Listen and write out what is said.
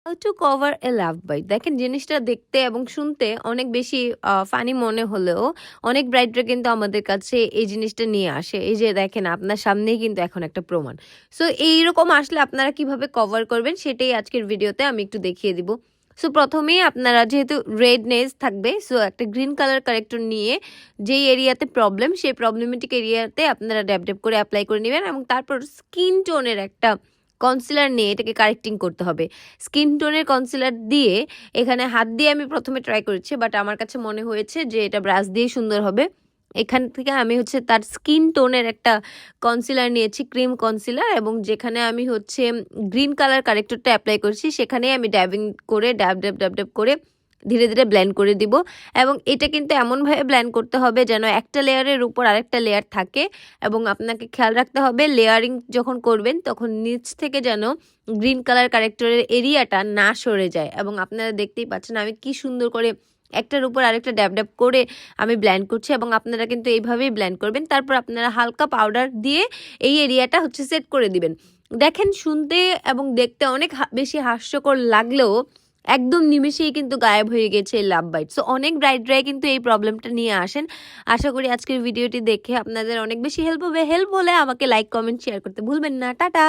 How to cover A love bite. দেখেন জিনিসটা দেখতে এবং শুনতে অনেক বেশি ফানি মনে হলেও অনেক ব্রাইডরা কিন্তু আমাদের কাছে এই জিনিসটা নিয়ে আসে। এই যে দেখেন আপনার সামনেই কিন্তু এখন একটা প্রমাণ। সো এইরকম আসলে আপনারা কিভাবে কভার করবেন সেটাই আজকের ভিডিওতে আমি একটু দেখিয়ে দিব। সো প্রথমেই আপনারা যেহেতু রেড নেজ থাকবে, সো একটা গ্রিন কালার কারেক্টর নিয়ে যেই এরিয়াতে প্রবলেম সেই প্রবলেমেটিক এরিয়াতে আপনারা ড্যাব ড্যাব করে অ্যাপ্লাই করে নেবেন এবং তারপর স্কিন টোনের একটা কনসিলার নিয়ে এটাকে কারেক্টিং করতে হবে। স্কিন টোনের কনসিলার দিয়ে এখানে হাত দিয়ে আমি প্রথমে ট্রাই করেছি, বাট আমার কাছে মনে হয়েছে যে এটা ব্রাশ দিয়েই সুন্দর হবে। এখান থেকে আমি হচ্ছে তার স্কিন টোনের একটা কনসিলার নিয়েছি, ক্রিম কনসিলার, এবং যেখানে আমি হচ্ছে গ্রিন কালার কারেক্টরটা অ্যাপ্লাই করছি সেখানেই আমি ড্যাবিং করে ড্যাব ড্যাব ড্যাব ড্যাব করে ধীরে ধীরে ব্লেন্ড করে দিব। এবং এটা কিন্তু এমনভাবে ব্লেন্ড করতে হবে যেন একটা লেয়ারের উপর আরেকটা লেয়ার থাকে, এবং আপনাকে খেয়াল রাখতে হবে লেয়ারিং যখন করবেন তখন নিচ থেকে যেন গ্রিন কালার কারেক্টরের এরিয়াটা না সরে যায়। এবং আপনারা দেখতেই পাচ্ছেন আমি কি সুন্দর করে একটার উপর আরেকটা ড্যাব ড্যাব করে আমি ব্লেন্ড করছি, এবং আপনারা কিন্তু এইভাবেই ব্লেন্ড করবেন। তারপর আপনারা হালকা পাউডার দিয়ে এই এরিয়াটা হচ্ছে সেট করে দিবেন। দেখেন শুনতে এবং দেখতে অনেক বেশি হাস্যকর লাগলেও একদম নিমেষেই কিন্তু গায়েব হয়ে গেছে এই লাভ বাইট। সো অনেক ব্রাইডরাই কিন্তু এই প্রবলেমটা নিয়ে আসেন। আশা করি আজকের ভিডিওটি দেখে আপনাদের অনেক বেশি হেল্প হবে। হেল্প হলে আমাকে লাইক, কমেন্ট, শেয়ার করতে ভুলবেন না। টাটা।